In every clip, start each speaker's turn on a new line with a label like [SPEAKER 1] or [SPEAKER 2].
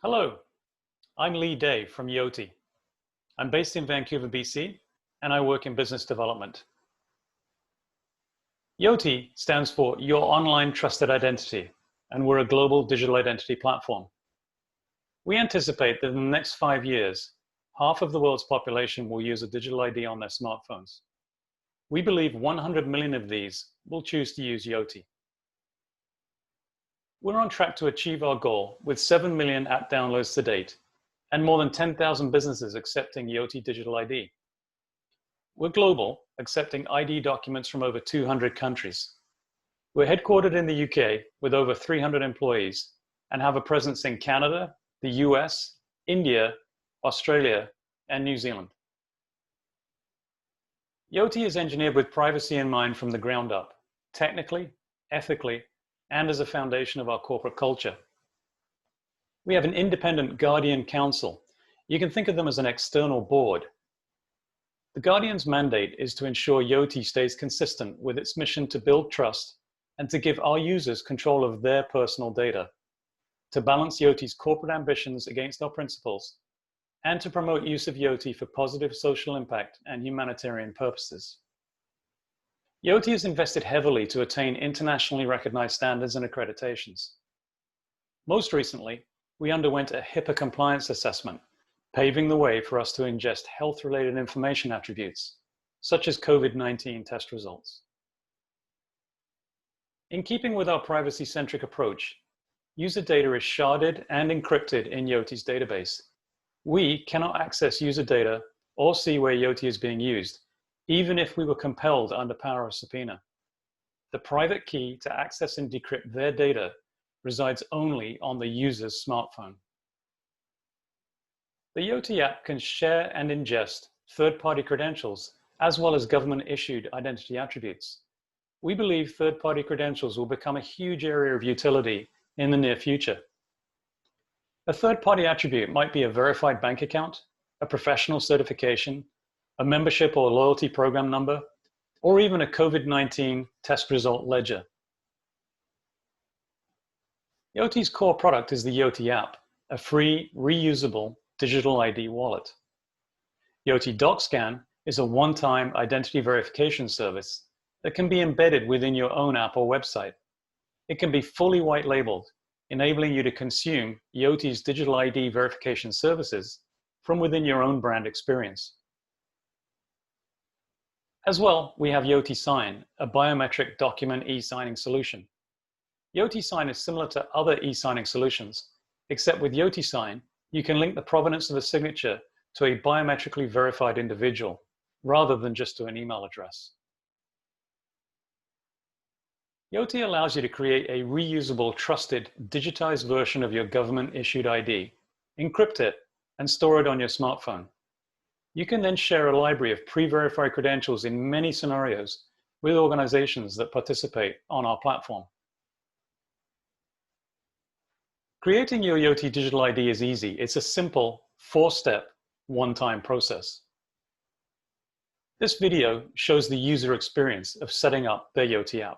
[SPEAKER 1] Hello, I'm Leigh from Yoti. I'm based in Vancouver, BC, and I work in business development. Yoti stands for Your Online Trusted Identity, and we're a global digital identity platform. We anticipate that in the next 5 years, half of the world's population will use a digital ID on their smartphones. We believe 100 million of these will choose to use Yoti. We're on track to achieve our goal with 7 million app downloads to date and more than 10,000 businesses accepting Yoti Digital ID. We're global, accepting ID documents from over 200 countries. We're headquartered in the UK with over 300 employees and have a presence in Canada, the US, India, Australia, and New Zealand. Yoti is engineered with privacy in mind from the ground up, technically, ethically, and as a foundation of our corporate culture. We have an independent Guardian Council. You can think of them as an external board. The Guardian's mandate is to ensure Yoti stays consistent with its mission to build trust and to give our users control of their personal data, to balance Yoti's corporate ambitions against our principles, and to promote use of Yoti for positive social impact and humanitarian purposes. Yoti has invested heavily to attain internationally recognized standards and accreditations. Most recently, we underwent a HIPAA compliance assessment, paving the way for us to ingest health-related information attributes, such as COVID-19 test results. In keeping with our privacy-centric approach, user data is sharded and encrypted in Yoti's database. We cannot access user data or see where Yoti is being used, even if we were compelled under power of subpoena. The private key to access and decrypt their data resides only on the user's smartphone. The Yoti app can share and ingest third-party credentials as well as government-issued identity attributes. We believe third-party credentials will become a huge area of utility in the near future. A third-party attribute might be a verified bank account, a professional certification, a membership or loyalty program number, or even a COVID-19 test result ledger. Yoti's core product is the Yoti app, a free, reusable digital ID wallet. Yoti DocScan is a one-time identity verification service that can be embedded within your own app or website. It can be fully white-labeled, enabling you to consume Yoti's digital ID verification services from within your own brand experience. As well, we have Yoti Sign, a biometric document e-signing solution. Yoti Sign is similar to other e-signing solutions, except with Yoti Sign, you can link the provenance of a signature to a biometrically verified individual, rather than just to an email address. Yoti allows you to create a reusable, trusted, digitized version of your government-issued ID, encrypt it, and store it on your smartphone. You can then share a library of pre-verified credentials in many scenarios with organizations that participate on our platform. Creating your Yoti Digital ID is easy. It's a simple, 4-step, one-time process. This video shows the user experience of setting up their Yoti app.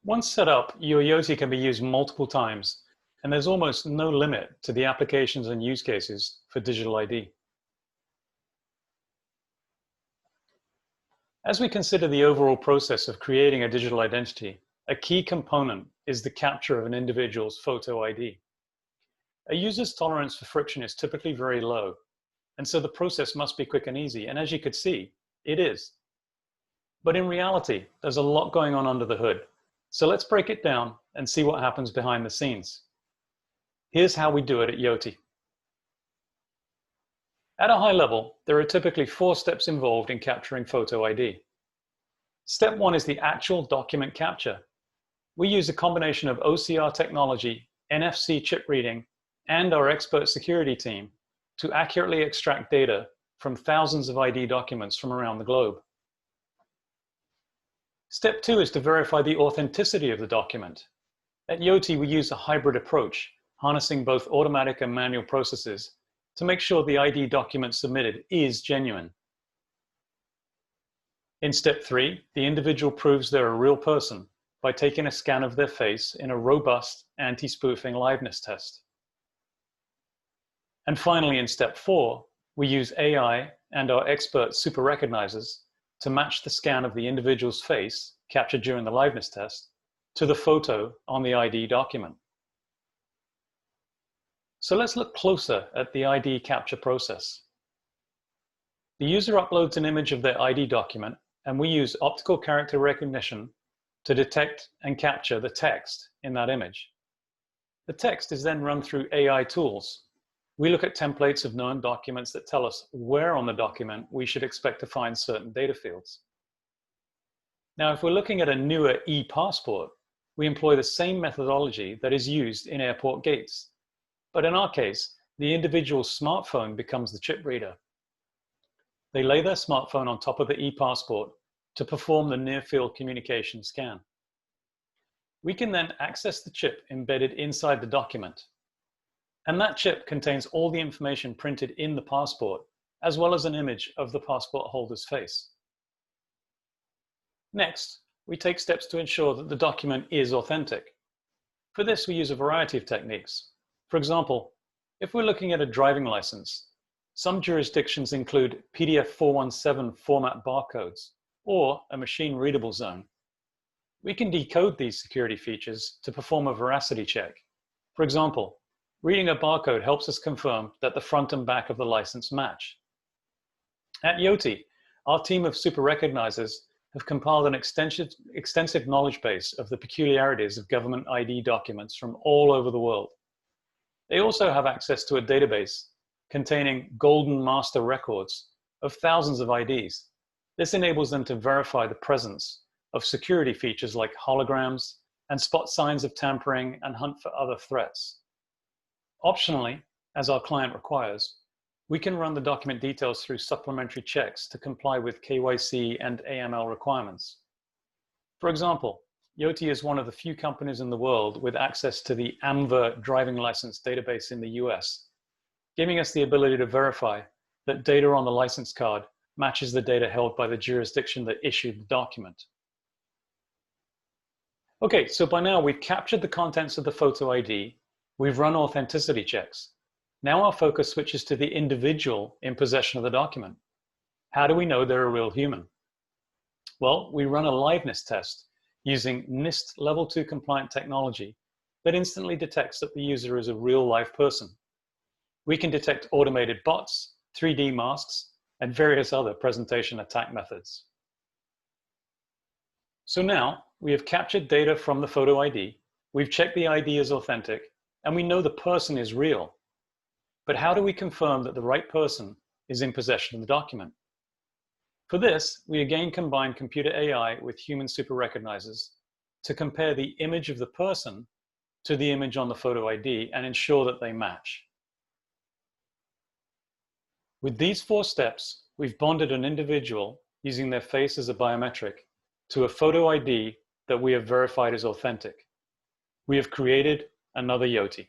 [SPEAKER 1] Once set up, your Yoti can be used multiple times, and there's almost no limit to the applications and use cases for digital ID. As we consider the overall process of creating a digital identity, a key component is the capture of an individual's photo ID. A user's tolerance for friction is typically very low, and so the process must be quick and easy, and as you could see, it is. But in reality, there's a lot going on under the hood, so let's break it down and see what happens behind the scenes. Here's how we do it at Yoti. At a high level, there are typically 4 steps involved in capturing photo ID. Step 1 is the actual document capture. We use a combination of OCR technology, NFC chip reading, and our expert security team to accurately extract data from thousands of ID documents from around the globe. Step 2 is to verify the authenticity of the document. At Yoti, we use a hybrid approach, harnessing both automatic and manual processes to make sure the ID document submitted is genuine. In step 3, the individual proves they're a real person by taking a scan of their face in a robust anti-spoofing liveness test. And finally, in step 4, we use AI and our expert super recognizers to match the scan of the individual's face captured during the liveness test to the photo on the ID document. So let's look closer at the ID capture process. The user uploads an image of their ID document, and we use optical character recognition to detect and capture the text in that image. The text is then run through AI tools. We look at templates of known documents that tell us where on the document we should expect to find certain data fields. Now, if we're looking at a newer e-passport, we employ the same methodology that is used in airport gates. But in our case, the individual's smartphone becomes the chip reader. They lay their smartphone on top of the e-passport to perform the near-field communication scan. We can then access the chip embedded inside the document. And that chip contains all the information printed in the passport, as well as an image of the passport holder's face. Next, we take steps to ensure that the document is authentic. For this, we use a variety of techniques. For example, if we're looking at a driving license, some jurisdictions include PDF 417 format barcodes or a machine-readable zone. We can decode these security features to perform a veracity check. For example, reading a barcode helps us confirm that the front and back of the license match. At Yoti, our team of super recognizers have compiled an extensive knowledge base of the peculiarities of government ID documents from all over the world. They also have access to a database containing golden master records of thousands of IDs. This enables them to verify the presence of security features like holograms and spot signs of tampering and hunt for other threats. Optionally, as our client requires, we can run the document details through supplementary checks to comply with KYC and AML requirements. For example, Yoti is one of the few companies in the world with access to the AMVA driving license database in the US, giving us the ability to verify that data on the license card matches the data held by the jurisdiction that issued the document. Okay, so by now we've captured the contents of the photo ID, we've run authenticity checks. Now our focus switches to the individual in possession of the document. How do we know they're a real human? Well, we run a liveness test using NIST Level 2 compliant technology that instantly detects that the user is a real live person. We can detect automated bots, 3D masks, and various other presentation attack methods. So now we have captured data from the photo ID, we've checked the ID is authentic, and we know the person is real. But how do we confirm that the right person is in possession of the document? For this, we again combine computer AI with human super recognizers to compare the image of the person to the image on the photo ID and ensure that they match. With these 4 steps, we've bonded an individual using their face as a biometric to a photo ID that we have verified as authentic. We have created another Yoti.